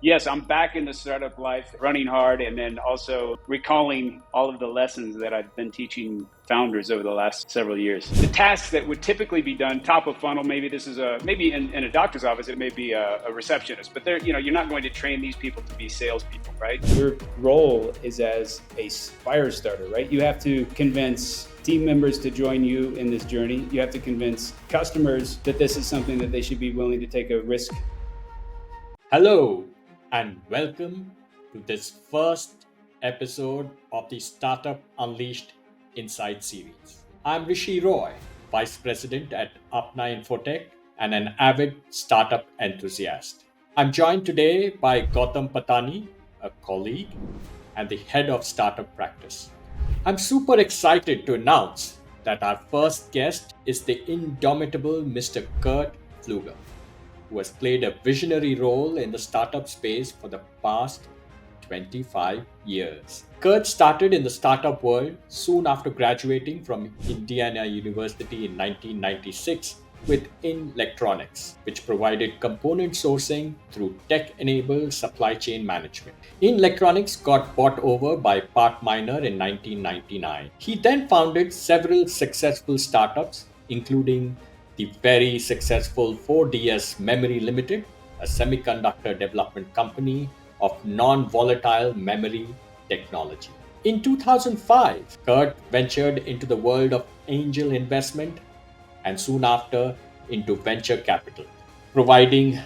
Yes, I'm back in the startup life, running hard, and then also recalling all of the lessons that I've been teaching founders over the last several years. The tasks that would typically be done top of funnel, maybe this is maybe in a doctor's office, it may be a receptionist, but you're not going to train these people to be salespeople, right? Your role is as a fire starter, right? You have to convince team members to join you in this journey. You have to convince customers that this is something that they should be willing to take a risk. Hello, and welcome to this first episode of the Startup Unleashed INSEAD series. I'm Rishi, Vice President at AAPNA Infotech and an avid startup enthusiast. I'm joined today by Gautam, a colleague and the head of startup practice. I'm super excited to announce that our first guest is the indomitable Mr. Kurt Pfluger, who has played a visionary role in the startup space for the past 25 years. Kurt started in the startup world soon after graduating from Indiana University in 1996 with InElectronics, which provided component sourcing through tech-enabled supply chain management. InElectronics got bought over by PartMiner in 1999. He then founded several successful startups, including the very successful 4DS Memory Limited, a semiconductor development company of non-volatile memory technology. In 2005, Kurt ventured into the world of angel investment and soon after into venture capital, providing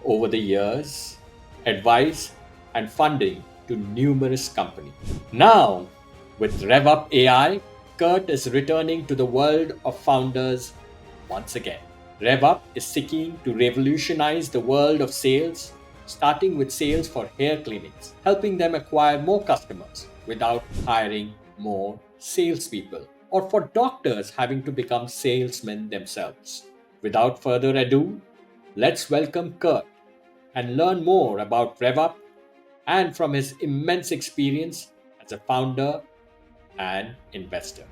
over the years advice and funding to numerous companies. Now, with RevvUp.ai, Kurt is returning to the world of founders once again. RevvUp is seeking to revolutionize the world of sales, starting with sales for hair clinics, helping them acquire more customers without hiring more salespeople, or for doctors having to become salesmen themselves. Without further ado, let's welcome Kurt and learn more about RevvUp and from his immense experience as a founder and investor.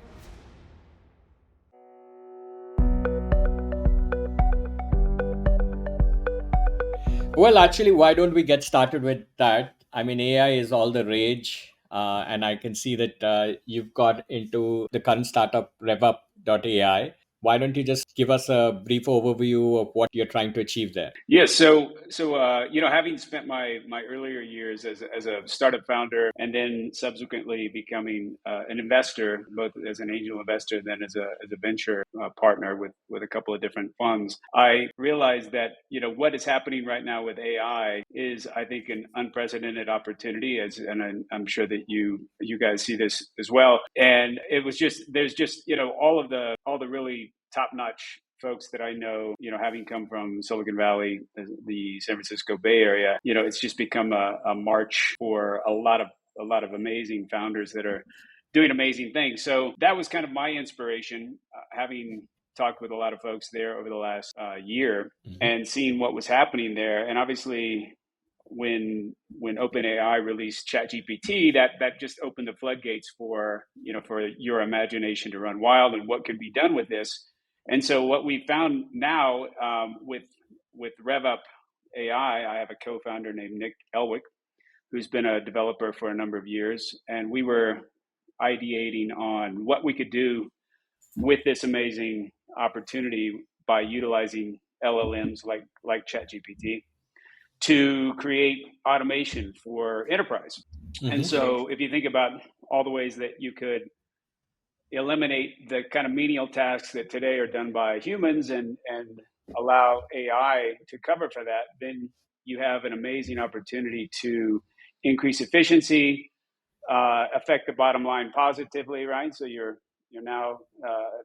Well, actually, why don't we get started with that? I mean, AI is all the rage, and I can see that you've got into the current startup RevvUp.ai. Why don't you just give us a brief overview of what you're trying to achieve there? Yes, having spent my earlier years as a startup founder and then subsequently becoming an investor, both as an angel investor, then as a venture partner with a couple of different funds, I realized that what is happening right now with AI is, I think, an unprecedented opportunity. And I'm sure that you guys see this as well. And it was there's all the really top-notch folks that I know, having come from Silicon Valley, the San Francisco Bay Area, it's just become a march for a lot of amazing founders that are doing amazing things. So that was kind of my inspiration, having talked with a lot of folks there over the last year and seeing what was happening there. And obviously, when OpenAI released ChatGPT, that just opened the floodgates for your imagination to run wild and what could be done with this. And so what we found now with RevvUp.ai, I have a co-founder named Nick Elwick, who's been a developer for a number of years, and we were ideating on what we could do with this amazing opportunity by utilizing LLMs like ChatGPT to create automation for enterprise. And so if you think about all the ways that you could eliminate the kind of menial tasks that today are done by humans and allow AI to cover for that, then you have an amazing opportunity to increase efficiency, affect the bottom line positively, right? So you're now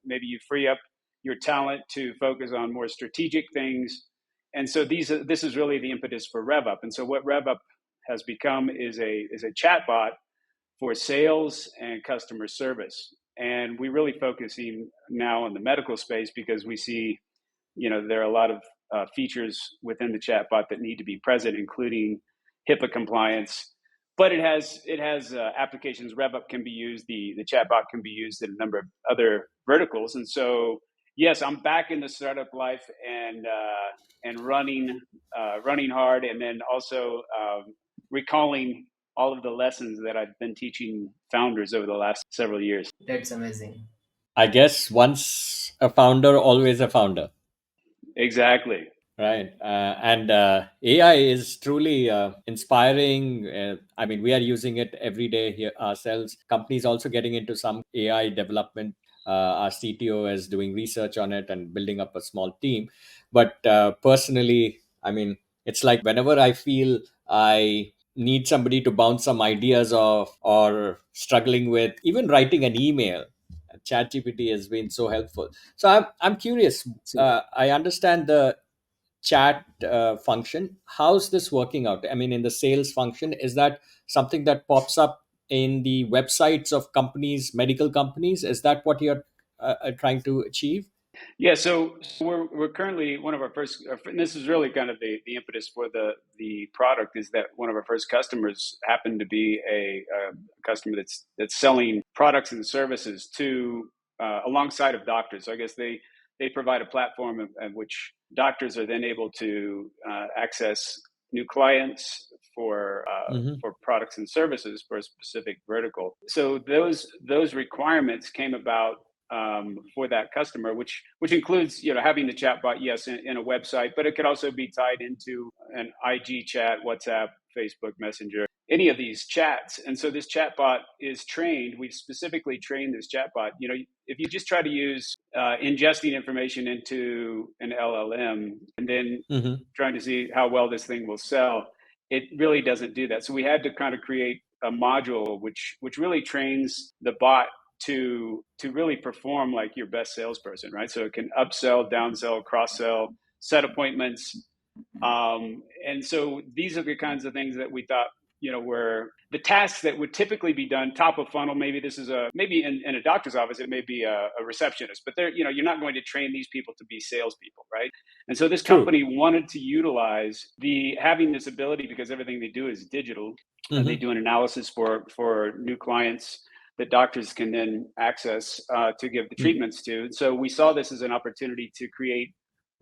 maybe you free up your talent to focus on more strategic things. And so this is really the impetus for RevvUp. And so what RevvUp has become is a chatbot for sales and customer service. And we're really focusing now on the medical space because we see, there are a lot of features within the chatbot that need to be present, including HIPAA compliance. But it has applications. RevvUp can be used. The chatbot can be used in a number of other verticals. And so Yes, I'm back in the startup life and running hard, and then also recalling all of the lessons that I've been teaching founders over the last several years. That's amazing. I guess once a founder, always a founder. Exactly. Right. And AI is truly inspiring. I mean, we are using it every day here ourselves. Companies also getting into some AI development. Our CTO is doing research on it and building up a small team. But personally, I mean, it's like whenever I feel I need somebody to bounce some ideas off or struggling with even writing an email, ChatGPT has been so helpful. So I'm curious. So, I understand the chat function. How's this working out? I mean, in the sales function, is that something that pops up in the websites of companies, medical companies? Is that what you're trying to achieve? Yeah, so we're currently one of our first, and this is really kind of the impetus for the product is that one of our first customers happened to be a customer that's selling products and services to alongside of doctors. So I guess they provide a platform in which doctors are then able to access new clients Hmm. for products and services for a specific vertical. So those requirements came about for that customer, which includes having the chatbot, yes, in a website, but it could also be tied into an IG chat, WhatsApp, Facebook Messenger, any of these chats. And so this chatbot is trained. We've specifically trained this chatbot. If you just try to use ingesting information into an LLM and then Hmm. trying to see how well this thing will sell, it really doesn't do that. So we had to kind of create a module which really trains the bot to really perform like your best salesperson, right? So it can upsell, downsell, cross sell, set appointments, and so these are the kinds of things that we thought were the tasks that would typically be done top of funnel. Maybe this is maybe in a doctor's office it may be a receptionist, but you're not going to train these people to be salespeople, right? And so this True. company wanted to utilize the having this ability because everything they do is digital. They Hmm. do an analysis for new clients that doctors can then access to give the treatments to. So we saw this as an opportunity to create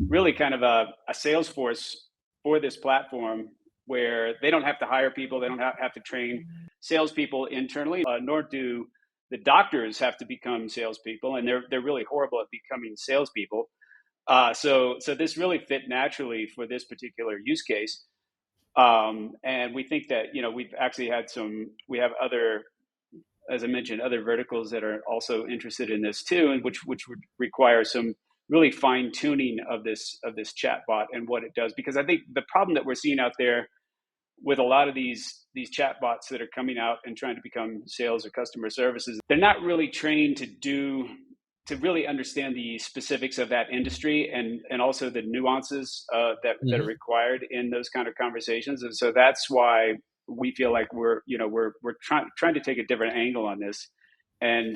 really kind of a sales force for this platform where they don't have to hire people, they don't have to train salespeople internally, nor do the doctors have to become salespeople, and they're really horrible at becoming salespeople. So this really fit naturally for this particular use case, and we think that we've actually had we have other, as I mentioned, other verticals that are also interested in this too, and which would require some really fine tuning of this chatbot and what it does. Because I think the problem that we're seeing out there with a lot of these chatbots that are coming out and trying to become sales or customer services, they're not really trained to really understand the specifics of that industry and also the nuances that are Hmm. required in those kind of conversations. And so that's why we feel like we're trying to take a different angle on this, and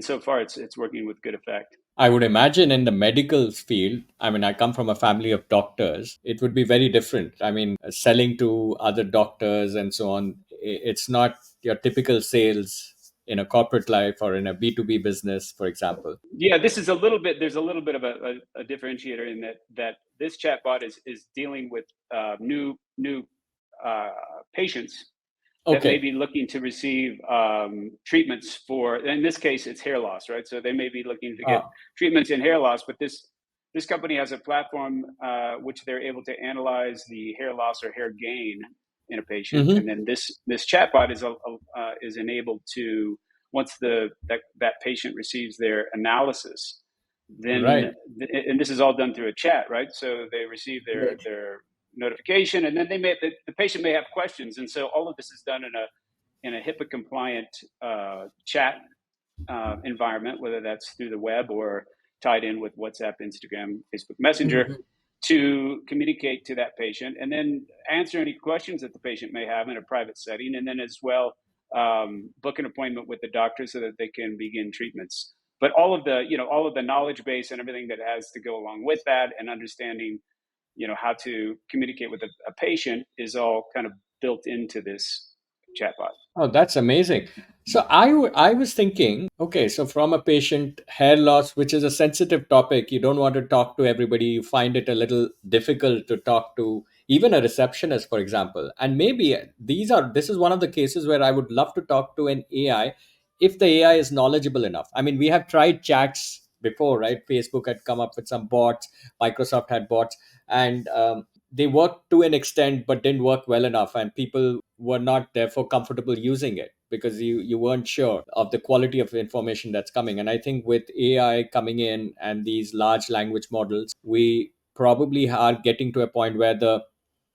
so far it's working with good effect. I would imagine in the medical field, I mean, I come from a family of doctors, it would be very different. I mean, selling to other doctors and so on, it's not your typical sales in a corporate life or in a B2B business, for example. Yeah, this is a little bit. There's a little bit of a differentiator in that this chatbot is dealing with new uh, patients that may Okay. be looking to receive treatments for. In this case, it's hair loss, right? So they may be looking to get Ah. treatments in hair loss, but this company has a platform which they're able to analyze the hair loss or hair gain in a patient, and Hmm. then this chatbot is enabled to, once that patient receives their analysis, then Right. and this is all done through a chat, right? So they receive right. their notification, and then the patient may have questions, and so all of this is done in a HIPAA compliant chat environment, whether that's through the web or tied in with WhatsApp, Instagram, Facebook Messenger, Mhm. to communicate to that patient and then answer any questions that the patient may have in a private setting, and then as well book an appointment with the doctor so that they can begin treatments. But all of the knowledge base and everything that has to go along with that, and understanding how to communicate with a patient, is all kind of built into this chatbot. Oh, that's amazing. So I was thinking, okay, so from a patient, hair loss, which is a sensitive topic, you don't want to talk to everybody. You find it a little difficult to talk to even a receptionist, for example. And maybe this is one of the cases where I would love to talk to an AI if the AI is knowledgeable enough. I mean, we have tried chats before, right? Facebook had come up with some bots, Microsoft had bots, and they worked to an extent but didn't work well enough, and people were not therefore comfortable using it because you weren't sure of the quality of information that's coming. And I think with AI coming in and these large language models, we probably are getting to a point where the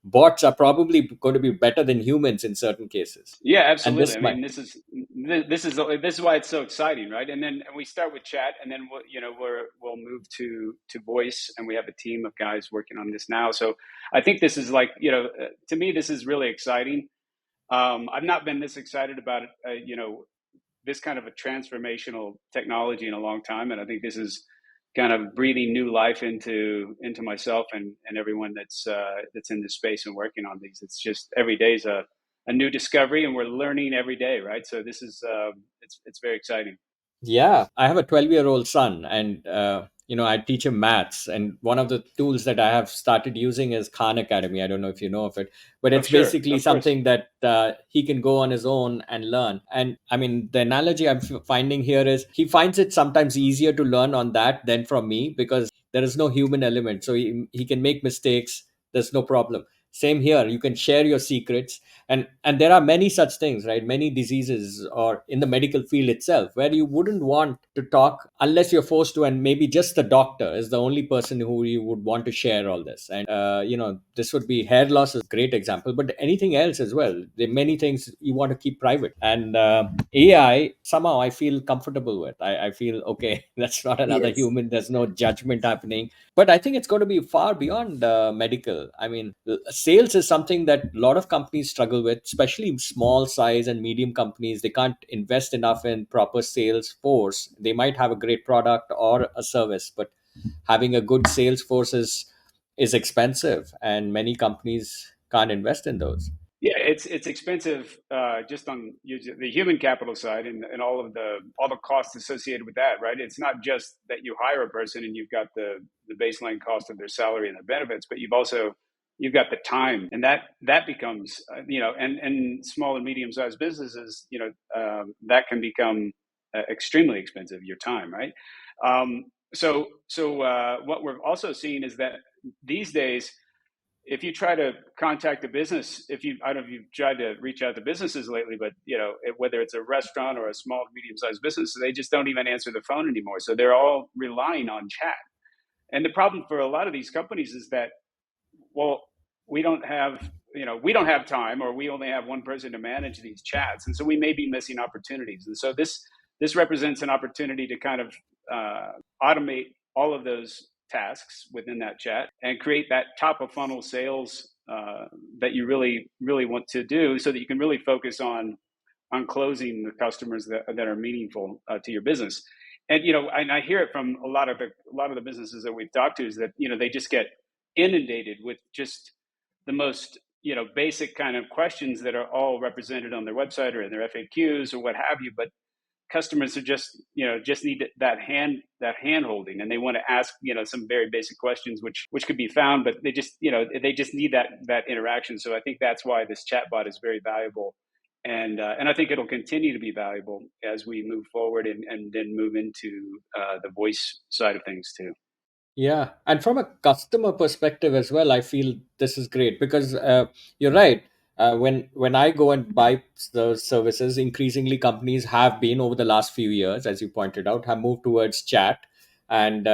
bots are probably going to be better than humans in certain cases. Yeah, And absolutely. this I might, mean, this is why it's so exciting, right? And then we start with chat, and then we'll move to voice, and we have a team of guys working on this now. So I think this is like, to me, this is really exciting. I've not been this excited about it, this kind of a transformational technology in a long time, and I think this is kind of breathing new life into myself and everyone that's in this space and working on these. It's just every day is a new discovery, and we're learning every day, right? So this is it's very exciting. yeah, I have a 12-year-old son, and I teach him maths. And one of the tools that I have started using is Khan Academy. I don't know if you know of it, but Oh, it's sure, basically of course. something that he can go on his own and learn. And I mean, the analogy I'm finding here is he finds it sometimes easier to learn on that than from me, because there is no human element. So he can make mistakes. There's no problem. Same here. You can share your secrets, and there are many such things, right? Many diseases or in the medical field itself where you wouldn't want to talk unless you're forced to, and maybe just the doctor is the only person who you would want to share all this. And this would be hair loss is a great example, but anything else as well. There are many things you want to keep private, and AI somehow I feel comfortable with. I feel okay, that's not another Yes. human, there's no judgment happening. But I think it's going to be far beyond medical. I mean, sales is something that a lot of companies struggle with, especially small size and medium companies. They can't invest enough in proper sales force. They might have a great product or a service, but having a good sales force is expensive, and many companies can't invest in those. Yeah, it's expensive, just on the human capital side, and all the costs associated with that, right? It's not just that you hire a person and you've got the baseline cost of their salary and their benefits, but you've got the time, and that becomes and small and medium sized businesses, that can become extremely expensive. Your time, right? What we're also seeing is that these days, if you try to contact a business, if you I don't know if you've tried to reach out to businesses lately, but whether it's a restaurant or a small medium sized business, they just don't even answer the phone anymore. So they're all relying on chat. And the problem for a lot of these companies is that, well, we don't have time, or we only have one person to manage these chats, and so we may be missing opportunities. And so this represents an opportunity to kind of automate all of those tasks within that chat and create that top of funnel sales that you really really want to do, so that you can really focus on closing the customers that are meaningful to your business. And I hear it from a lot of the businesses that we've talked to, is that they just get inundated with just the most basic kind of questions that are all represented on their website or in their FAQs or what have you. But customers are just need that hand holding, and they want to ask some very basic questions, which could be found, but they just need that interaction. So I think that's why this chatbot is very valuable, and I think it'll continue to be valuable as we move forward and then move into the voice side of things too. Yeah, and from a customer perspective as well, I feel this is great because you're right. When I go and buy those services, increasingly companies have been over the last few years, as you pointed out, have moved towards chat, and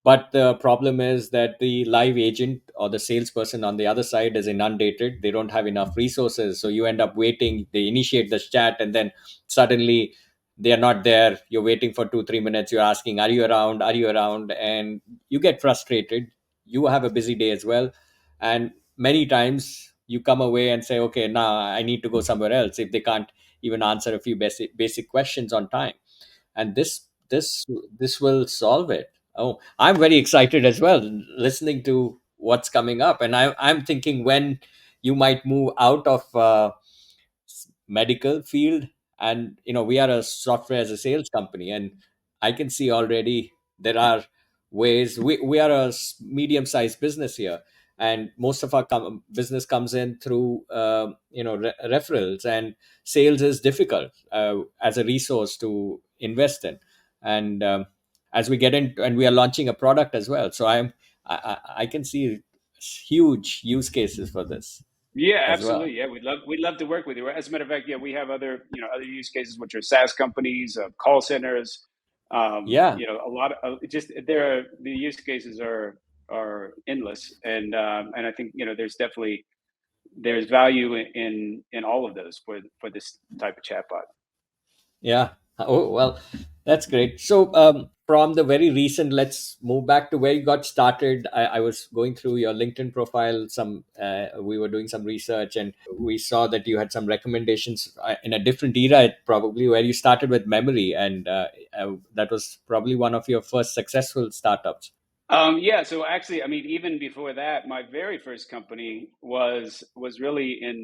but the problem is that the live agent or the salesperson on the other side is inundated. They don't have enough resources, so you end up waiting. They initiate the chat, and then suddenly they are not there. You're waiting for 2 3 minutes. You're asking, are you around, are you around? And you get frustrated. You have a busy day as well, and many times you come away and say, okay, now I need to go somewhere else if they can't even answer a few basic questions on time. And this will solve it. Oh, I'm very excited as well listening to what's coming up. And I'm thinking when you might move out of medical field And we are a software as a sales company, and I can see already there are ways. We are a medium-sized business here, and most of our business comes in through referrals, and sales is difficult as a resource to invest in. And as we get in, and we are launching a product as well, so I can see huge use cases for this Yeah, as well. absolutely. Yeah, we'd love to work with you. As a matter of fact, yeah, we have other use cases, which are SaaS companies, call centers. Yeah. A lot of just the use cases are endless, and I think there's value in all of those for this type of chatbot. Yeah. Oh, well, that's great. So, from the very recent, let's move back to where you got started. I was going through your LinkedIn profile. We were doing some research, and we saw that you had some recommendations in a different era, probably where you started with memory, and that was probably one of your first successful startups. Yeah, so actually, I mean, even before that, my very first company was really in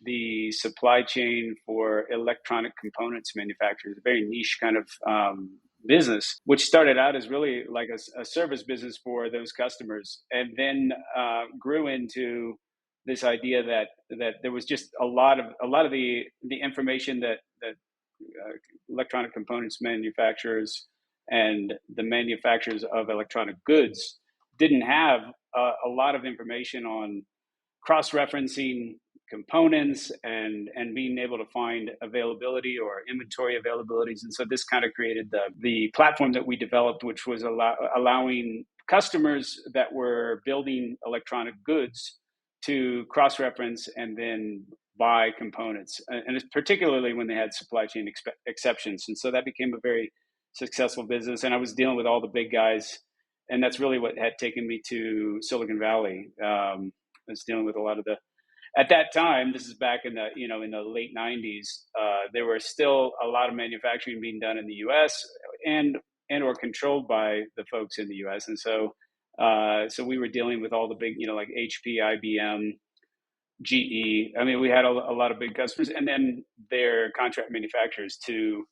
the supply chain for electronic components manufacturers, a very niche kind of business, which started out as really like a service business for those customers, and then grew into this idea that there was just a lot of the information that electronic components manufacturers and the manufacturers of electronic goods didn't have a lot of information on cross-referencing components and being able to find availability or inventory availabilities. And so this kind of created the platform that we developed, which was allowing customers that were building electronic goods to cross-reference and then buy components, and it's particularly when they had supply chain exceptions. And so that became a very successful business. And I was dealing with all the big guys, and that's really what had taken me to Silicon Valley. I was dealing with a lot of at that time, this is back in the late 90s, there were still a lot of manufacturing being done in the US and or controlled by the folks in the US. And so we were dealing with all the big, like HP, IBM, GE. I mean, we had a lot of big customers, and then their contract manufacturers too,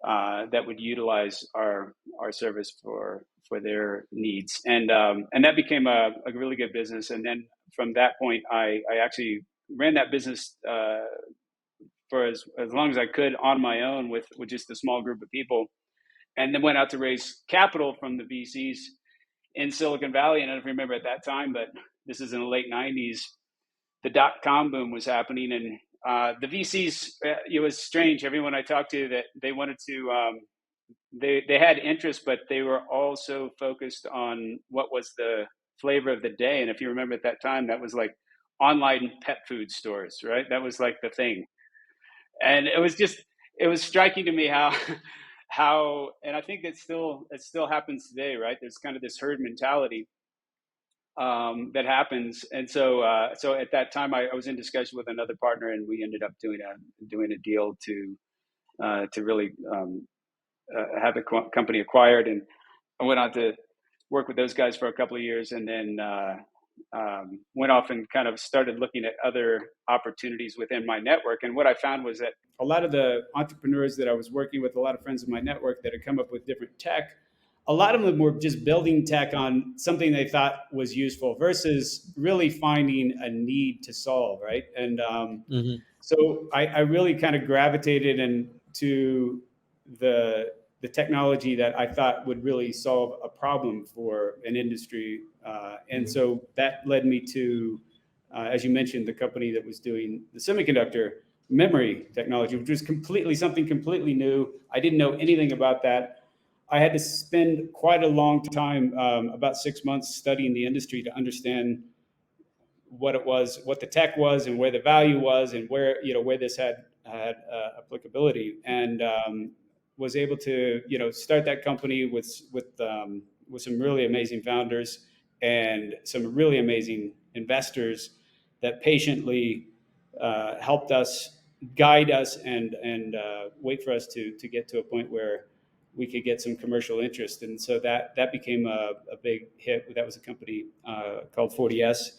that would utilize our service for their needs, and that became a really good business. And then from that point, I actually ran that business for as long as I could on my own with just a small group of people, and then went out to raise capital from the VCs in Silicon Valley. And I don't remember at that time, but this is in the late 90s. The dot-com boom was happening, and the VCs, it was strange. Everyone I talked to, that they wanted to, they had interest, but they were also focused on what was the flavor of the day. And if you remember at that time, that was like online pet food stores, right? That was like the thing. And it was striking to me how, and I think it still happens today, right? There's kind of this herd mentality that happens. And so at that time, I was in discussion with another partner, and we ended up doing a deal to really have the company acquired. And I went on to work with those guys for a couple of years, and then went off and kind of started looking at other opportunities within my network. And what I found was that a lot of the entrepreneurs that I was working with, a lot of friends of my network that had come up with different tech, a lot of them were just building tech on something they thought was useful versus really finding a need to solve, right? And so I really kind of gravitated into the technology that I thought would really solve a problem for an industry. And so that led me to, as you mentioned, the company that was doing the semiconductor memory technology, which was something completely new. I didn't know anything about that. I had to spend quite a long time, about 6 months, studying the industry to understand what it was, what the tech was, and where the value was, and where this had applicability, and was able to start that company with some really amazing founders and some really amazing investors that patiently helped us, guide us, and wait for us to get to a point where we could get some commercial interest. And so that became a big hit. That was a company called 40S.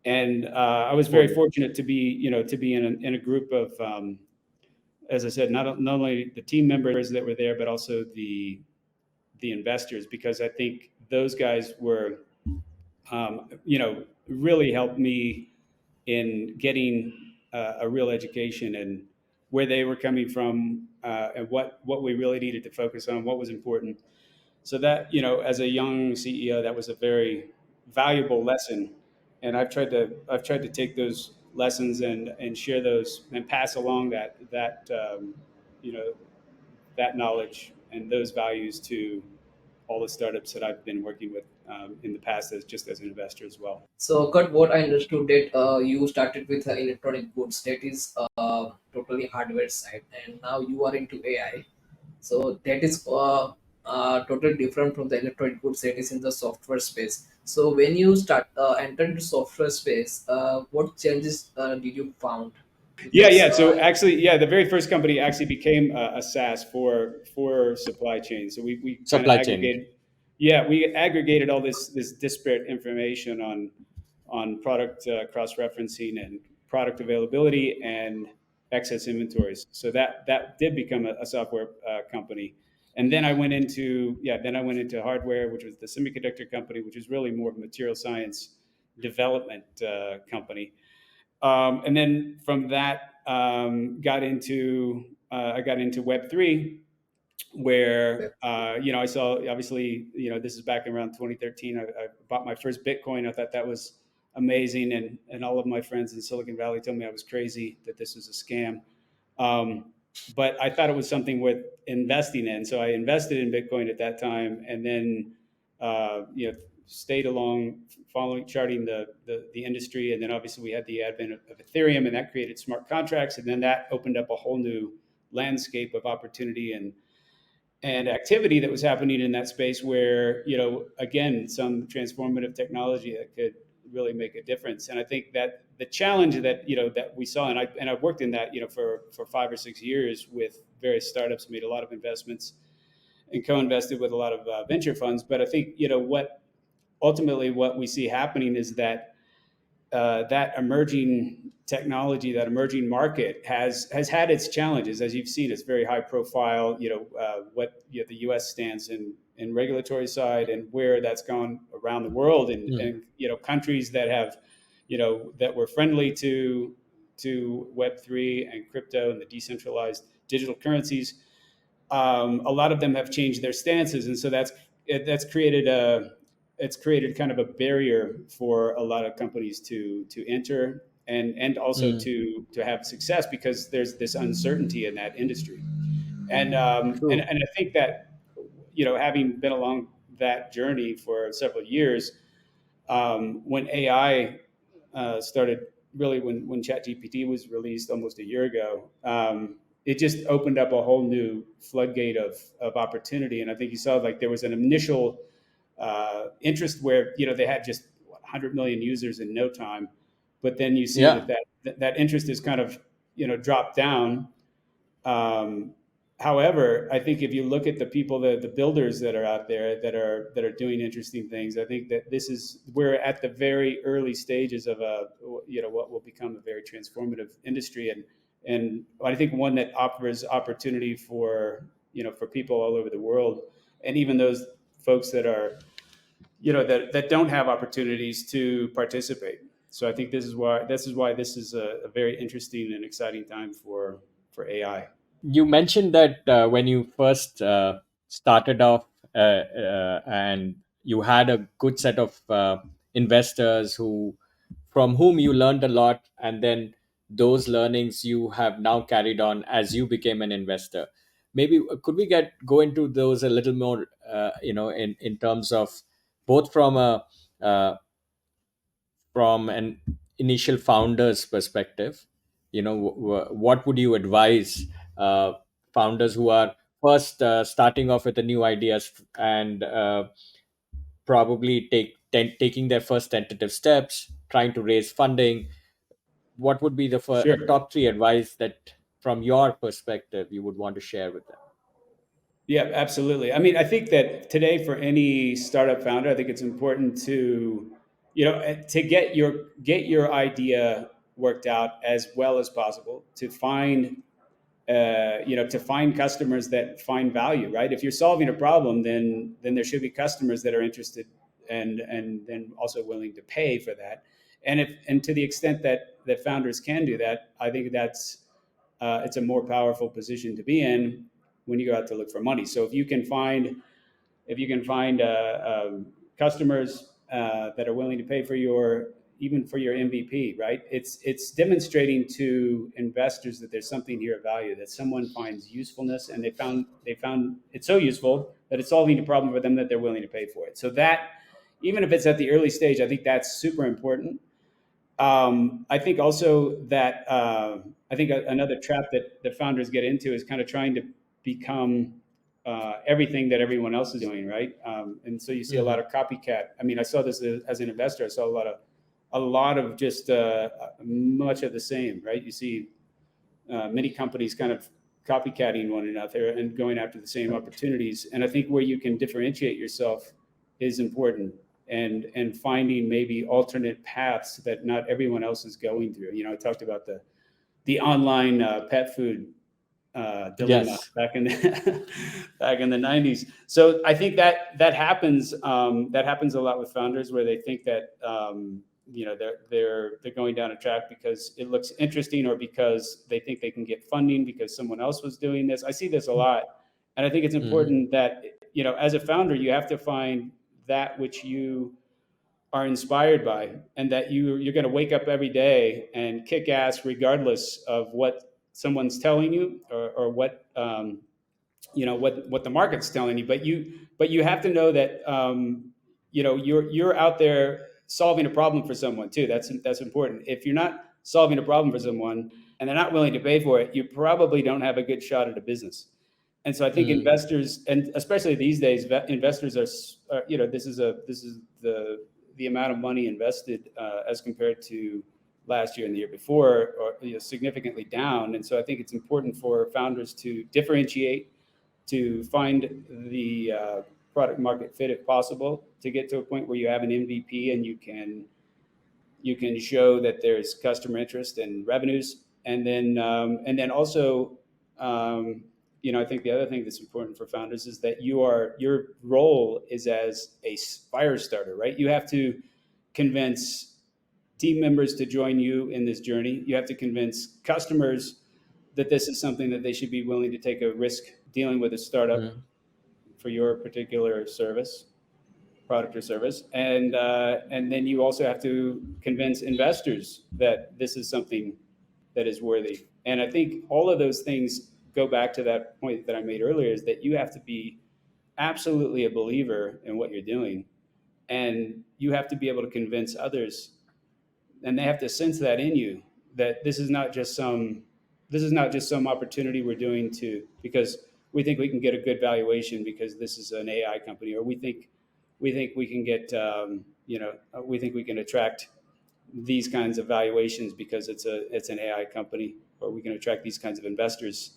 And I was very fortunate to be in a group of as I said, not only the team members that were there, but also the investors, because I think those guys were, really helped me in getting a real education and where they were coming from, and what we really needed to focus on, what was important. So that, as a young CEO, that was a very valuable lesson, and I've tried to take those lessons and share those and pass along that you know that knowledge and those values to all the startups that I've been working with in the past, as just as an investor as well. So, Kurt, what I understood that you started with electronic goods, that is totally hardware side, and now you are into AI. So that is totally different from the electronic goods that is in the software space. So when you start enter into software space, what changes did you found? Yeah, Because yeah. So actually, yeah, the very first company actually became a SaaS for supply chain. So we kind of Supply chain. aggregated, yeah, we aggregated all this disparate information on product cross referencing and product availability and excess inventories. So that did become a software company. And then I went into hardware, which was the semiconductor company, which is really more of a material science development company. And then from that, I got into Web3, where I saw, obviously, this is back around 2013. I bought my first Bitcoin. I thought that was amazing, and all of my friends in Silicon Valley told me I was crazy, that this was a scam. But I thought it was something worth investing in, so I invested in Bitcoin at that time, and then stayed along, following, charting the industry, and then obviously we had the advent of Ethereum, and that created smart contracts, and then that opened up a whole new landscape of opportunity and activity that was happening in that space, where, again, some transformative technology that could really make a difference. And I think that the challenge that we saw, and I've worked in that, for 5 or 6 years with various startups, made a lot of investments and co-invested with a lot of venture funds. But I think, what we see happening is that that emerging technology, that emerging market has had its challenges. As you've seen, it's very high profile. The U.S. stands in regulatory side, and where that's gone around the world, and countries that have, that were friendly to Web3 and crypto and the decentralized digital currencies. A lot of them have changed their stances, and so that's created it's created kind of a barrier for a lot of companies to enter, and also to have success, because there's this uncertainty in that industry. And I think that, having been along that journey for several years, when AI started, really when ChatGPT was released almost a year ago, it just opened up a whole new floodgate of opportunity. And I think you saw, like, there was an initial interest where, they had just 100 million users in no time, but then you see Yeah. that interest is kind of, dropped down. However, I think if you look at the people, the builders that are out there that are doing interesting things, I think that we're at the very early stages of what will become a very transformative industry, and I think one that offers opportunity for people all over the world, and even those folks that are that don't have opportunities to participate. So I think this is why this is a very interesting and exciting time for AI. You mentioned that when you first started off, and you had a good set of investors from whom you learned a lot, and then those learnings you have now carried on as you became an investor. Maybe could we go into those a little more, in terms of both uh, from an initial founder's perspective. What would you advise uh, founders who are first starting off with the new ideas, and probably taking their first tentative steps, trying to raise funding? What would be the Sure. top three advice that, from your perspective, you would want to share with them? Yeah, absolutely. I mean, I think that today, for any startup founder, I think it's important to, to get your idea worked out as well as possible, to find to find customers that find value, right? If you're solving a problem, then there should be customers that are interested and then also willing to pay for that. And to the extent that founders can do that, I think that's it's a more powerful position to be in when you go out to look for money. So if you can find customers that are willing to pay for your MVP, right? It's demonstrating to investors that there's something here of value, that someone finds usefulness, and they found it so useful that it's solving a problem for them that they're willing to pay for it. So that, even if it's at the early stage, I think that's super important. I think also that I think another trap that the founders get into is kind of trying to become everything that everyone else is doing, right? And so you see a lot of copycat. I mean, I saw this as an investor. I saw a lot of just much of the same, right? You see many companies kind of copycatting one another and going after the same opportunities. And I think where you can differentiate yourself is important, and finding maybe alternate paths that not everyone else is going through. I talked about the online pet food dilemma back in the 90s. So I think that happens a lot with founders, where they think that they're going down a track because it looks interesting, or because they think they can get funding because someone else was doing this. I see this a lot, and I think it's important that as a founder, you have to find that which you are inspired by, and that you're going to wake up every day and kick ass regardless of what someone's telling you, or what what the market's telling you. But you have to know that you're out there solving a problem for someone too. That's important. If you're not solving a problem for someone and they're not willing to pay for it, you probably don't have a good shot at a business. And so I think investors, and especially these days, investors are this is the amount of money invested as compared to last year and the year before, or significantly down. And so I think it's important for founders to differentiate, to find the product market fit if possible, to get to a point where you have an MVP and you can show that there's customer interest and revenues. And then also I think the other thing that's important for founders is that your role is as a fire starter, right? You have to convince team members to join you in this journey. You have to convince customers that this is something that they should be willing to take a risk dealing with a startup for your particular product or service. And then you also have to convince investors that this is something that is worthy. And I think all of those things go back to that point that I made earlier, is that you have to be absolutely a believer in what you're doing, and you have to be able to convince others, and they have to sense that in you, that this is not just some opportunity we're doing because we think we can get a good valuation because this is an AI company, or we think we can get we think we can attract these kinds of valuations because it's an AI company, or we can attract these kinds of investors.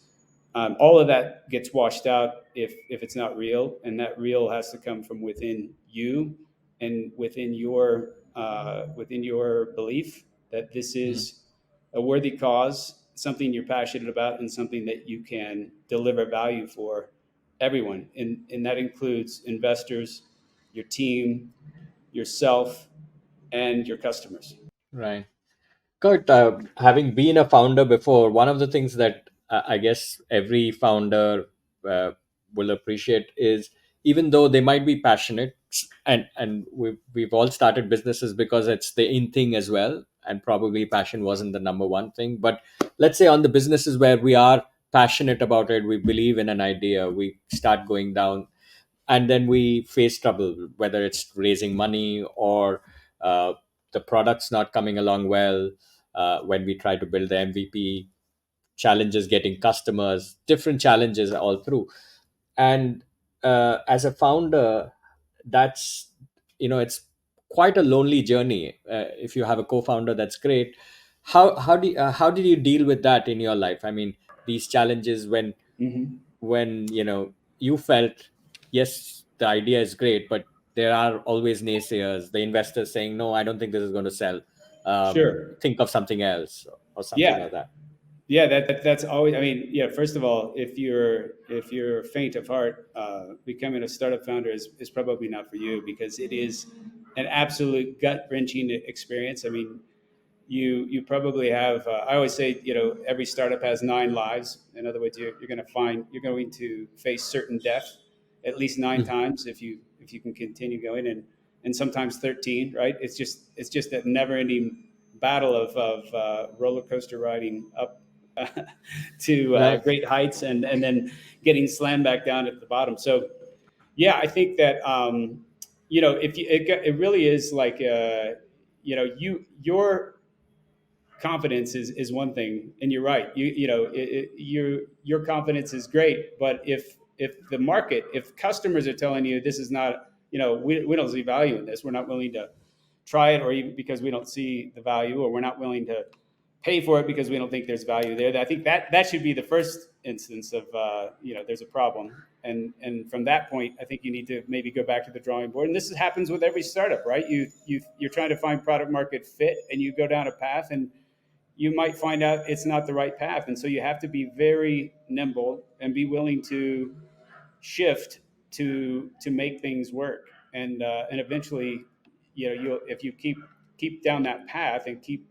All of that gets washed out if it's not real, and that real has to come from within you and within your belief that this is a worthy cause, something you're passionate about, and something that you can deliver value for everyone. And that includes investors, your team, yourself, and your customers. Right. Kurt, having been a founder before, one of the things that I guess every founder will appreciate is, even though they might be passionate, and we've all started businesses because it's the in thing as well, and probably passion wasn't the number one thing. But let's say on the businesses where we are passionate about it, we believe in an idea, we start going down, and then we face trouble, whether it's raising money or the product's not coming along well. When we try to build the MVP, challenges getting customers, different challenges all through. And as a founder, that's it's quite a lonely journey. If you have a co-founder, that's great. How did you deal with that in your life? I mean, these challenges when Mm-hmm. you felt, yes, the idea is great, but there are always naysayers, the investors saying, no, I don't think this is going to sell. Sure. Think of something else, or something Yeah. like that. Yeah, that's always. I mean, yeah. First of all, if you're faint of heart, becoming a startup founder is probably not for you, because it is an absolute gut wrenching experience. I mean, you probably have. I always say, every startup has 9 lives. In other words, you're going to face certain death at least 9 times if you can continue going, and sometimes 13. Right? It's just that never ending battle of roller coaster riding up to Right. great heights, and then getting slammed back down at the bottom. So yeah, I think that if it really is like your confidence is one thing, and you're right. Your confidence is great, but if the market, if customers are telling you this is not, we don't see value in this, we're not willing to try it, or even because we don't see the value, or we're not willing to pay for it because we don't think there's value there. I think that should be the first instance of there's a problem, and from that point, I think you need to maybe go back to the drawing board. And this happens with every startup, right? You're trying to find product market fit, and you go down a path, and you might find out it's not the right path, and so you have to be very nimble and be willing to shift to make things work, and eventually, you if you keep down that path and keep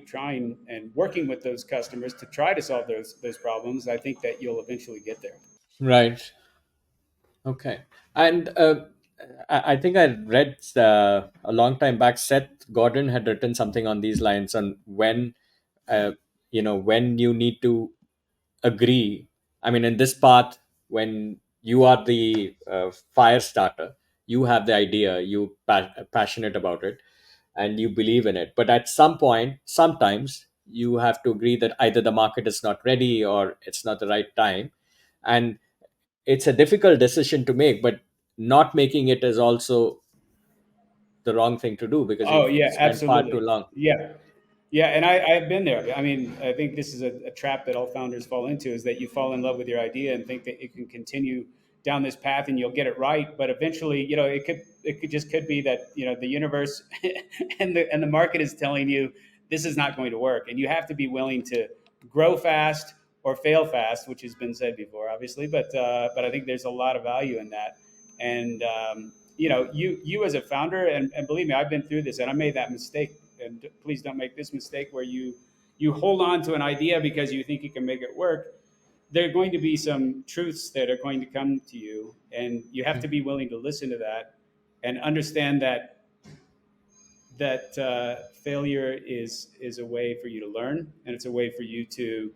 trying and working with those customers to try to solve those problems, I think that you'll eventually get there. Right. Okay. And I think I read a long time back, Seth Godin had written something on these lines on when, uh, when you need to agree. I mean, in this path, when you are the fire starter, you have the idea, passionate about it, and you believe in it. But at some point, sometimes you have to agree that either the market is not ready or it's not the right time. And it's a difficult decision to make, but not making it is also the wrong thing to do because Oh you've yeah, spent far too absolutely. long. Yeah. Yeah, and I've been there. I mean, I think this is a trap that all founders fall into, is that you fall in love with your idea and think that it can continue down this path and you'll get it right. But eventually, it could be that, the universe and the market is telling you this is not going to work. And you have to be willing to grow fast or fail fast, which has been said before, obviously. But I think there's a lot of value in that. And you as a founder, and believe me, I've been through this, and I made that mistake. And please don't make this mistake where you hold on to an idea because you think you can make it work. There are going to be some truths that are going to come to you, and you have to be willing to listen to that and understand that failure is a way for you to learn, and it's a way for you to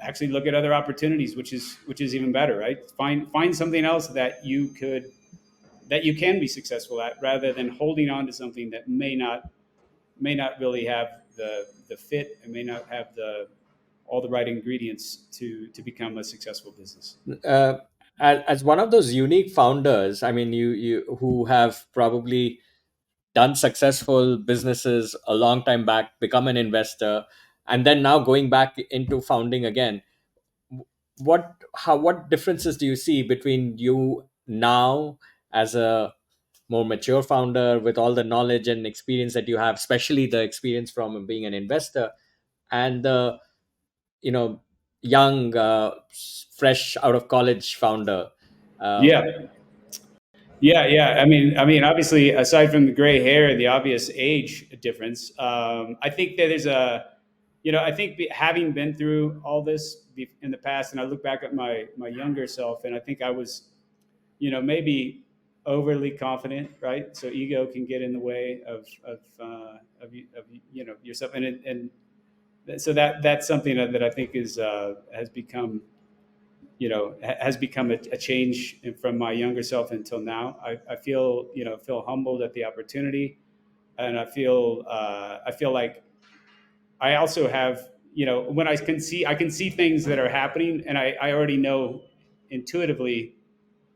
actually look at other opportunities, which is even better, right? Find something else that you can be successful at, rather than holding on to something that may not really have the fit, and may not have the all the right ingredients to become a successful business. uh, as one of those unique founders, I mean, you who have probably done successful businesses a long time back, become an investor, and then now going back into founding again. What differences do you see between you now as a more mature founder with all the knowledge and experience that you have, especially the experience from being an investor, and the you know young, fresh out of college founder? uh, Yeah, yeah. I mean, obviously, aside from the gray hair and the obvious age difference, I think that there's I think having been through all this in the past, and I look back at my younger self, and I think I was, maybe overly confident, right? So ego can get in the way of yourself, and so that's something that I think has become a change from my younger self until now. I feel humbled at the opportunity, and I feel like I also have, when I can see things that are happening, and I already know intuitively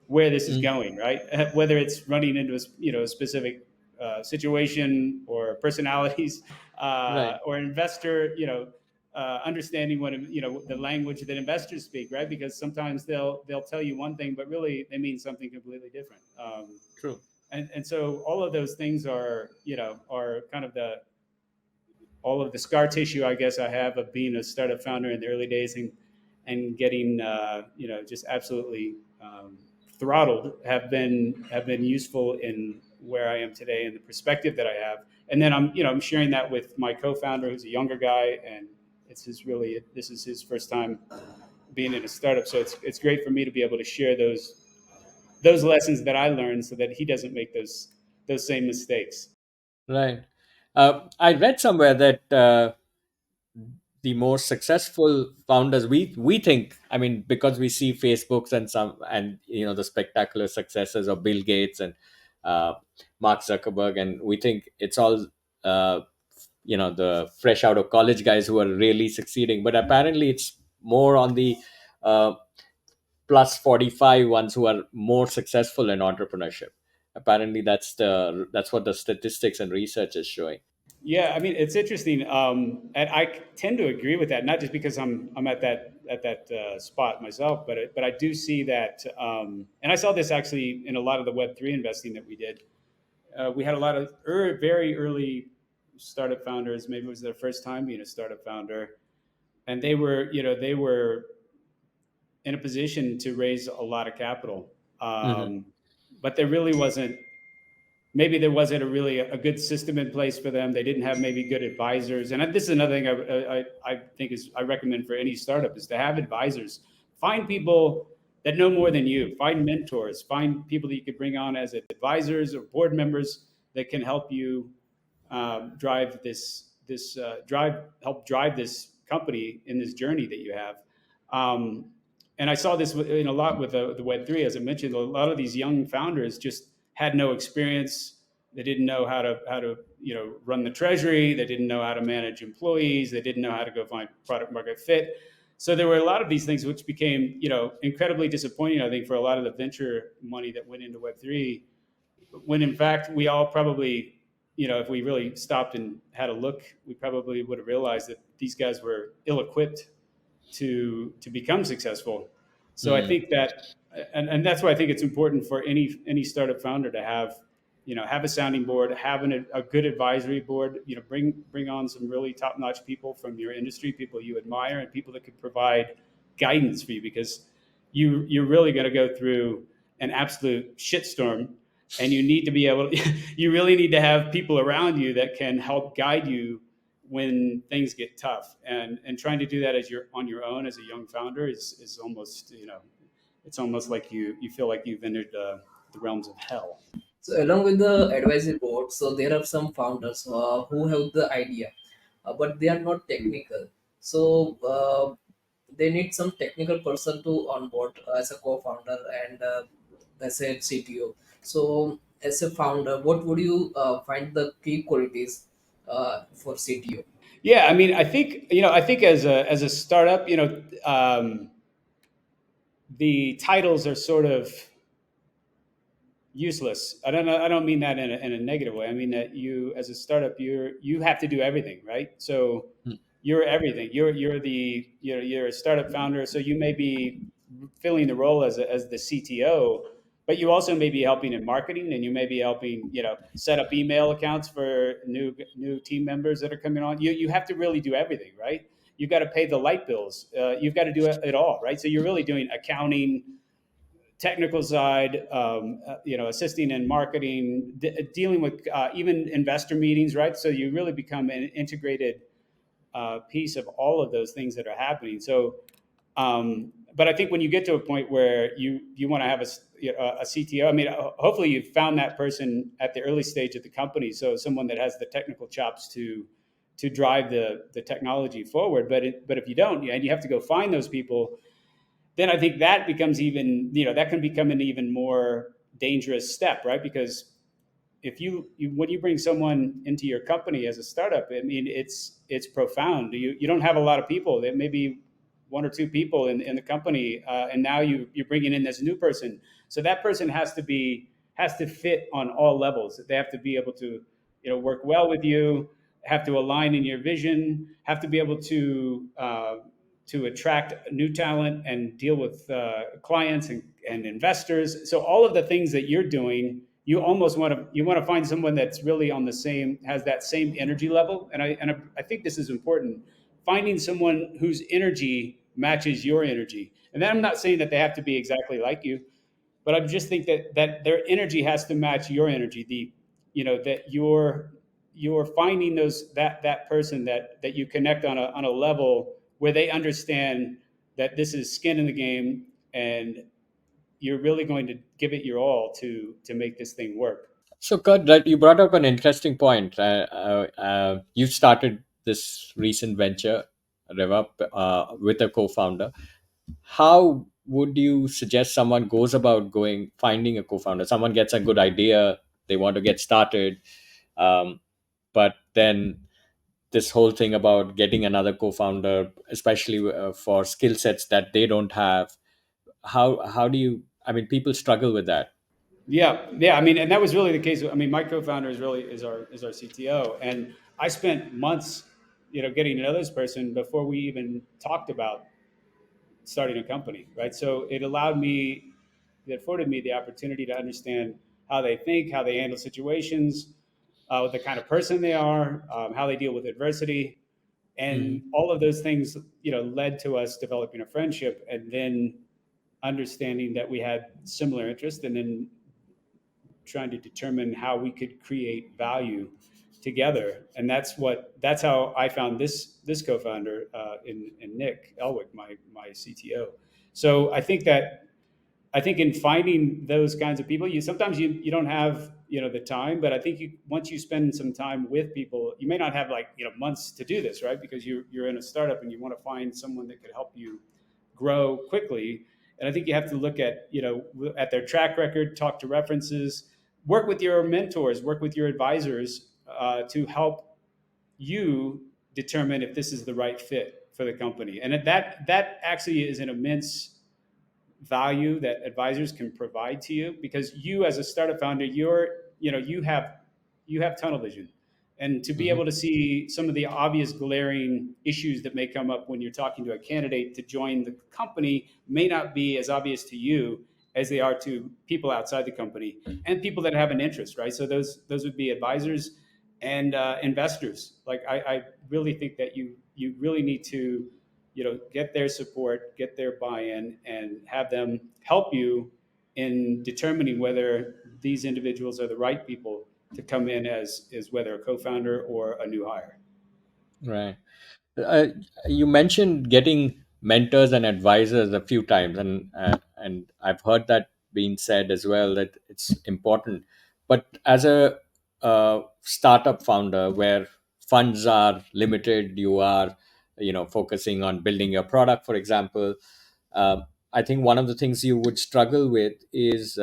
where this is mm, going, right? Whether it's running into a specific situation, or personalities, right. or investor, understanding what the language that investors speak, right? Because sometimes they'll tell you one thing, but really they mean something completely different. True. And so all of those things are kind of all of the scar tissue, I guess, I have of being a startup founder in the early days and getting just absolutely throttled have been useful in where I am today and the perspective that I have. And then I'm sharing that with my co-founder, who's a younger guy, and this is his first time being in a startup. So it's great for me to be able to share those lessons that I learned, so that he doesn't make those same mistakes. Right. I read somewhere that the more successful founders, we think, I mean, because we see Facebooks and the spectacular successes of Bill Gates and uh, Mark Zuckerberg, and we think it's all uh, the fresh out of college guys who are really succeeding. But apparently it's more on the uh, plus 45 ones who are more successful in entrepreneurship. Apparently that's what the statistics and research is showing. Yeah, I mean, it's interesting, and I tend to agree with that. Not just because I'm at that spot myself, but I do see that, and I saw this actually in a lot of the Web3 investing that we did. We had a lot of very early startup founders. Maybe it was their first time being a startup founder, and they were in a position to raise a lot of capital, Hmm. but there really wasn't. Maybe there wasn't a good system in place for them. They didn't have maybe good advisors. And this is another thing I think I recommend for any startup is to have advisors. Find people that know more than you. Find mentors. Find people that you could bring on as advisors or board members that can help you drive help drive this company in this journey that you have. Um, and I saw this in a lot with the Web3, as I mentioned. A lot of these young founders just had no experience. They didn't know how to run the treasury. They didn't know how to manage employees. They didn't know how to go find product market fit. So there were a lot of these things which became incredibly disappointing, I think, for a lot of the venture money that went into Web3, when in fact we all probably, if we really stopped and had a look, we probably would have realized that these guys were ill-equipped to become successful. So I Mm. think that, and that's why I think it's important for any startup founder to have a sounding board, have a good advisory board. Bring on some really top-notch people from your industry, people you admire, and people that could provide guidance for you, because you're really going to go through an absolute shitstorm, and you need to be able to, you really need to have people around you that can help guide you when things get tough. And trying to do that as you're on your own as a young founder is almost, it's almost like you feel like you've entered the realms of hell. So along with the advisory board, so there are some founders who have the idea, but they are not technical. So they need some technical person to onboard as a co-founder and as a CTO. So as a founder, what would you find the key qualities for CTO? Yeah, I mean, I think as a startup, the titles are sort of useless. I don't know. I don't mean that in a negative way. I mean that you, as a startup, you have to do everything, right? So Mm. you're everything. You're a startup founder. So you may be filling the role as the CTO, but you also may be helping in marketing, and you may be helping set up email accounts for new team members that are coming on. You have to really do everything, right? You've got to pay the light bills. You've got to do it all, right? So you're really doing accounting, technical side, assisting in marketing, dealing with even investor meetings, right? So you really become an integrated piece of all of those things that are happening. So, but I think when you get to a point where you want to have a CTO, I mean, hopefully you've found that person at the early stage of the company. So someone that has the technical chops to drive the technology forward. But if you don't, and you have to go find those people, then I think that becomes even, that can become an even more dangerous step, right? Because if when you bring someone into your company as a startup, I mean, it's profound. You don't have a lot of people. There may be one or two people in the company, and now you're bringing in this new person. So that person has to fit on all levels. They have to be able to work well with you, have to align in your vision, have to be able to attract new talent and deal with clients and investors. So all of the things that you're doing you almost want to find someone that's really on the same, has that same energy level. And I think this is important, finding someone whose energy matches your energy. And then I'm not saying that they have to be exactly like you, but I just think that their energy has to match your energy. That you're finding that person that you connect on a level where they understand that this is skin in the game, and you're really going to give it your all to make this thing work. So, Kurt, that you brought up an interesting point. You started this recent venture, RevvUp, with a co-founder. How would you suggest someone goes about finding a co-founder? Someone gets a good idea, they want to get started, um, but then this whole thing about getting another co-founder, especially for skill sets that they don't have. How do you? I mean, people struggle with that. Yeah. I mean, and that was really the case. I mean, my co-founder is our CTO, and I spent months, getting to know this person before we even talked about starting a company, right? So it afforded me the opportunity to understand how they think, how they handle situations, the kind of person they are, how they deal with adversity, and Hmm. all of those things, led to us developing a friendship, and then understanding that we had similar interests, and then trying to determine how we could create value together. And that's how I found this co-founder, in Nick Elwick, my CTO. So I think in finding those kinds of people, sometimes you don't have the time, but I think once you spend some time with people, you may not have like months to do this, right? Because you're in a startup and you want to find someone that could help you grow quickly. And I think you have to look at at their track record, talk to references, work with your mentors, work with your advisors, to help you determine if this is the right fit for the company. And that actually is an immense value that advisors can provide to you, because you as a startup founder, you have tunnel vision, and to be Hmm. able to see some of the obvious glaring issues that may come up when you're talking to a candidate to join the company may not be as obvious to you as they are to people outside the company and people that have an interest, right? So those would be advisors and investors. Like I really think that you really need to get their support, get their buy-in, and have them help you in determining whether these individuals are the right people to come in as whether a co-founder or a new hire. Right. uh, you mentioned getting mentors and advisors a few times, and I've heard that being said as well, that it's important. But as a startup founder where funds are limited, you are focusing on building your product, for example. I think one of the things you would struggle with is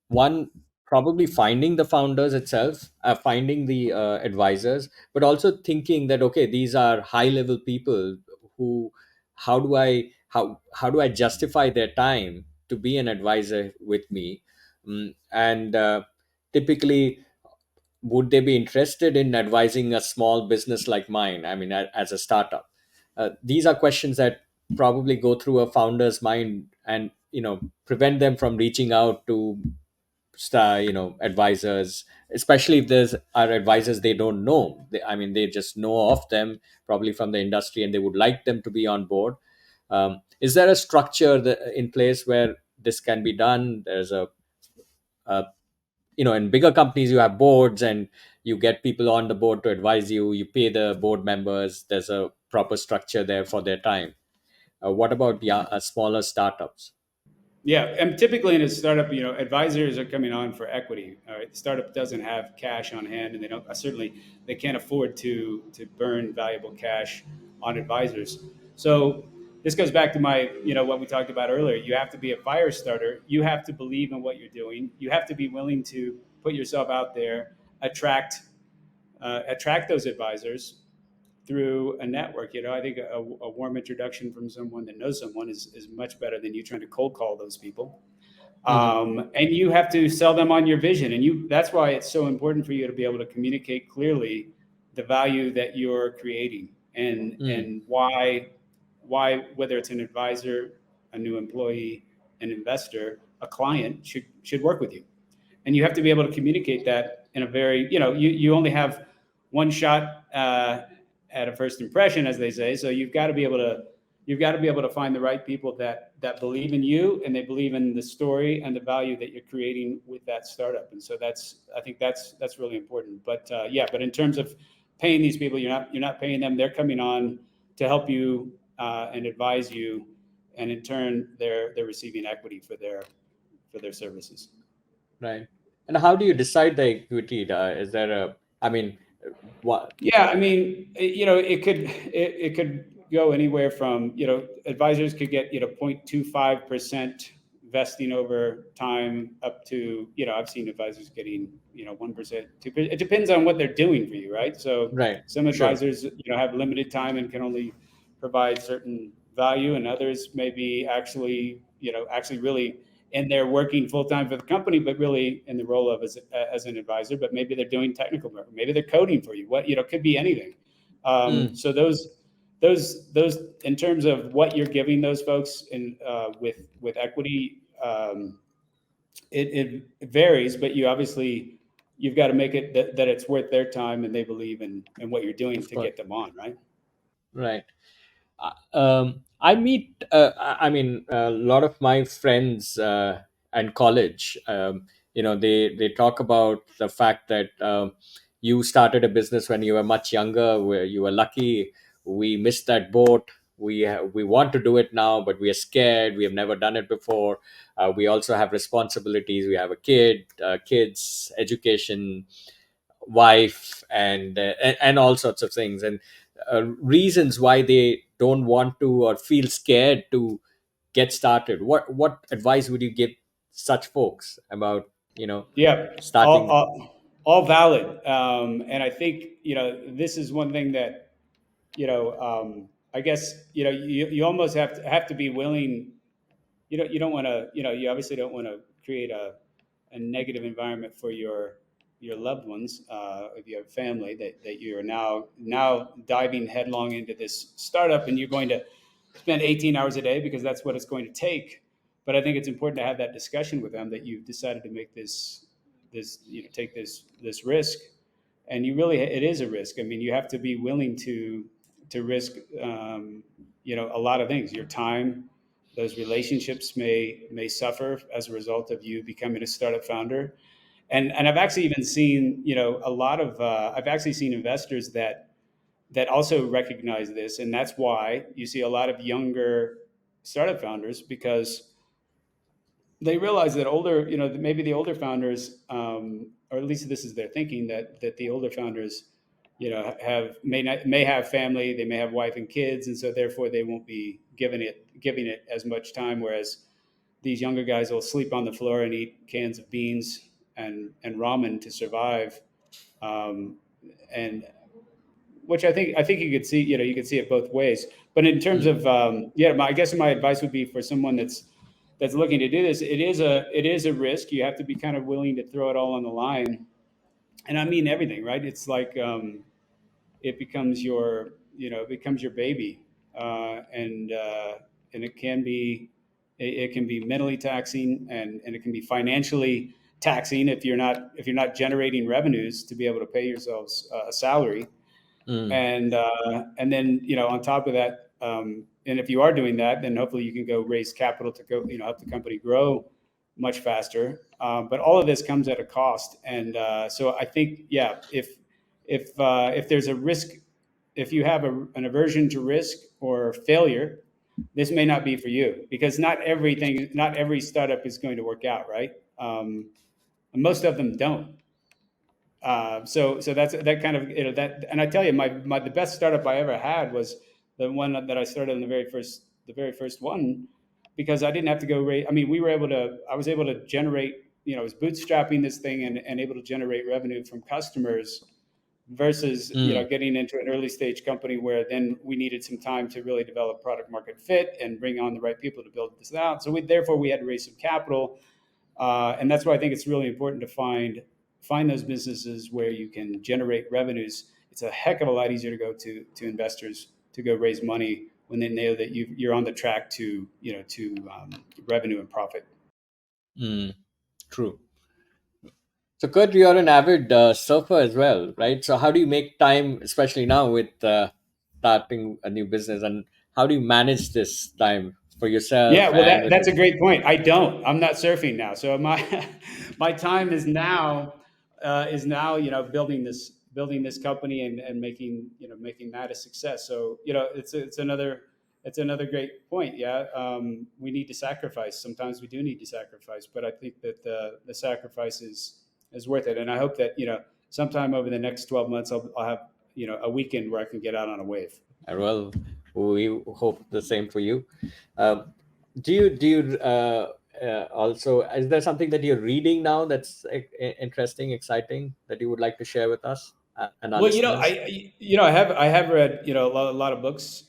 one, probably finding the founders itself, finding the advisors, but also thinking that, okay, these are high level people who, how do I justify their time to be an advisor with me. And typically, would they be interested in advising a small business like mine? I mean, as a startup, these are questions that probably go through a founder's mind, and prevent them from reaching out to advisors, especially if there's are advisors they don't know. I mean, they just know of them probably from the industry, and they would like them to be on board. Is there a structure in place where this can be done? There's a in bigger companies you have boards, and you get people on the board to advise you. You pay the board members. There's a proper structure there for their time. What about smaller startups? Yeah, and typically in a startup, advisors are coming on for equity. All right, the startup doesn't have cash on hand, and they don't certainly they can't afford to burn valuable cash on advisors. So this goes back to my what we talked about earlier. You have to be a fire starter. You have to believe in what you're doing. You have to be willing to put yourself out there, attract those advisors through a network. I think a warm introduction from someone that knows someone is much better than you trying to cold call those people. Hmm. And you have to sell them on your vision, and that's why it's so important for you to be able to communicate clearly the value that you're creating, and why whether it's an advisor, a new employee, an investor, a client should work with you. and you have to be able to communicate that in a very, you only have one shot at a first impression, as they say. So you've got to be able to find the right people that believe in you, and they believe in the story and the value that you're creating with that startup. And so I think that's really important. But but in terms of paying these people, you're not paying them. They're coming on to help you and advise you, and in turn, they're receiving equity for their services. Right. And how do you decide the equity? Is there I mean, what? Yeah, I mean, it could go anywhere from, advisors could get, 0.25% vesting over time up to, I've seen advisors getting, 1%, 2%. It depends on what they're doing for you, right? So Right. some Sure. advisors, have limited time and can only provide certain value, and others maybe actually really, and they're working full time for the company, but really in the role of as an advisor. But maybe they're doing technical work, maybe they're coding for you. What could be anything. Mm, So those in terms of what you're giving those folks in with equity, it varies. But you've got to make it that it's worth their time and they believe in what you're doing of to course. get them on, right? Right. I meet, I mean, a lot of my friends and college, they talk about the fact that you started a business when you were much younger, where you were lucky. We missed that boat. We want to do it now, but we are scared. We have never done it before. We also have responsibilities. We have a kids, education, wife, and all sorts of things, and reasons why they don't want to or feel scared to get started. What advice would you give such folks about Yeah, all, starting? all valid. And I think, this is one thing that, I guess, you almost have to be willing. You don't want to, you obviously don't want to create a negative environment for your loved ones. If you have family that you're now diving headlong into this startup, and you're going to spend 18 hours a day because that's what it's going to take. But I think it's important to have that discussion with them that you've decided to make take this risk, and it is a risk. I mean, you have to be willing to risk, a lot of things. Your time, those relationships may suffer as a result of you becoming a startup founder. And I've actually even seen, a lot of I've actually seen investors that also recognize this, and that's why you see a lot of younger startup founders, because they realize that maybe the older founders, or at least this is their thinking, that the older founders, may have family, they may have wife and kids, and so therefore they won't be giving it as much time. Whereas these younger guys will sleep on the floor and eat cans of beans and ramen to survive, and which I think you could see, you could see it both ways. But in terms Mm, of, I guess my advice would be for someone that's looking to do this, it is a risk. You have to be kind of willing to throw it all on the line, and I mean everything, right? It's like, it becomes it becomes your baby, and it can be mentally taxing, and it can be financially taxing if you're not generating revenues to be able to pay yourselves a salary. mm, And then, on top of that, and if you are doing that, then hopefully you can go raise capital to go, help the company grow much faster. But all of this comes at a cost. And so I think, yeah, if there's a risk, if you have an aversion to risk or failure, this may not be for you, because not every startup is going to work out, right? And most of them don't. So that's that kind of, that. And I tell you, the best startup I ever had was the one that I started in the very first one, because I didn't have to go rate. I mean, I was able to generate, I was bootstrapping this thing, and able to generate revenue from customers, versus, mm, getting into an early stage company where then we needed some time to really develop product market fit and bring on the right people to build this out. So therefore we had to raise some capital, and that's why I think it's really important to find those businesses where you can generate revenues. It's a heck of a lot easier to go to investors to go raise money when they know that you're on the track to revenue and profit. mm. True. So, Kurt, you're an avid surfer as well, right? So, how do you make time, especially now with starting a new business, and how do you manage this time for yourself Yeah, well, and with? that's a great point. I don't. I'm not surfing now, so my my time is now building this company and making making that a success. So it's another great point. Yeah, we need to sacrifice. Sometimes we do need to sacrifice, but I think that the sacrifice is worth it. And I hope that sometime over the next 12 months I'll have a weekend where I can get out on a wave. Well, we hope the same for you. Um, do you also, is there something that you're reading now that's interesting, exciting, that you would like to share with us and our Well, listeners? I have read a lot of books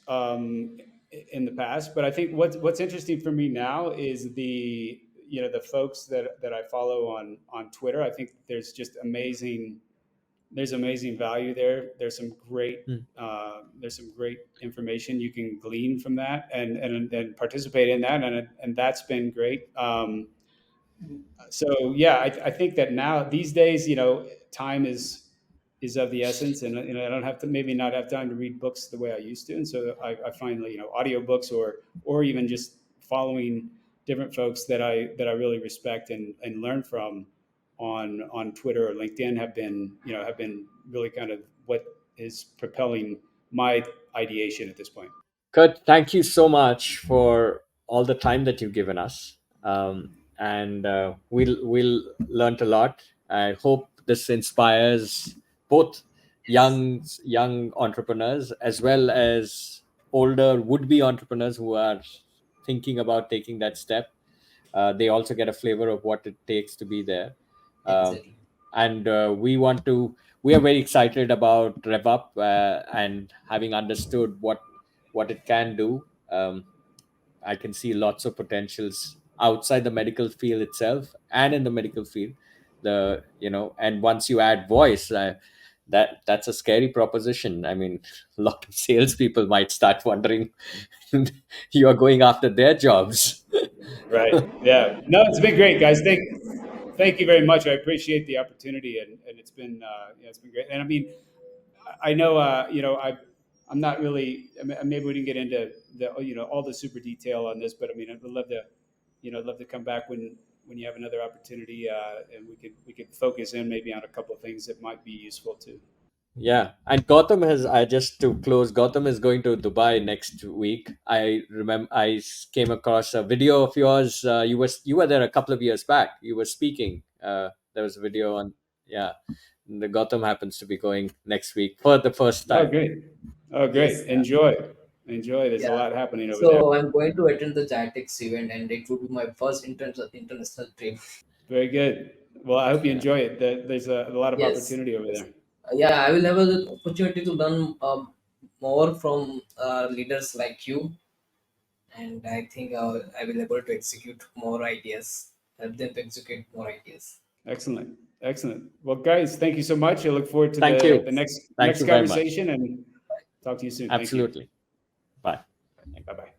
in the past, but I think what's interesting for me now is the folks that I follow on Twitter. I think there's amazing value there. Hmm. There's some great information you can glean from that and participate in that, and that's been great. So yeah, I think that now these days, time is of the essence, and I don't have to maybe not have time to read books the way I used to, and so I find audiobooks or even just following different folks that I really respect and learn from on Twitter or LinkedIn have been really kind of what is propelling my ideation at this point. Kurt, thank you so much for all the time that you've given us. And we'll learn a lot. I hope this inspires both young entrepreneurs as well as older would-be entrepreneurs who are thinking about taking that step. They also get a flavor of what it takes to be there. Um, Exactly. and we are very excited about RevvUp and having understood what it can do. I can see lots of potentials outside the medical field itself and in the medical field. And once you add voice, that's a scary proposition. I mean, a lot of salespeople might start wondering you are going after their jobs. Right. Yeah. No, it's been great, guys. Thank you very much. I appreciate the opportunity, and it's been great. And I mean, I know, I'm not really. I mean, maybe we didn't get into the all the super detail on this, but I mean, I'd love to, I'd love to come back when you have another opportunity, and we could focus in maybe on a couple of things that might be useful too. Yeah, and Gautam has. I just to close. Gautam is going to Dubai next week. I remember came across a video of yours. You were there a couple of years back. You were speaking. There was a video on. Yeah, the Gautam happens to be going next week for the first Oh, time. great. Oh, great. Yes. Enjoy. There's a Yeah. lot happening over there. So I'm going to attend the Gytex event, and it would be my first international trip. Very good. Well, I hope you Yeah. enjoy it. There's a lot of Yes. opportunity over Yes. there. Yeah, I will have the opportunity to learn more from leaders like you, and I think I will able to execute more ideas, help them to execute more ideas. Excellent. Excellent. Well, guys, thank you so much. I look forward to Thank the you. Thank next you very much. conversation and talk to you soon. Thank you. Absolutely. Bye. Bye bye.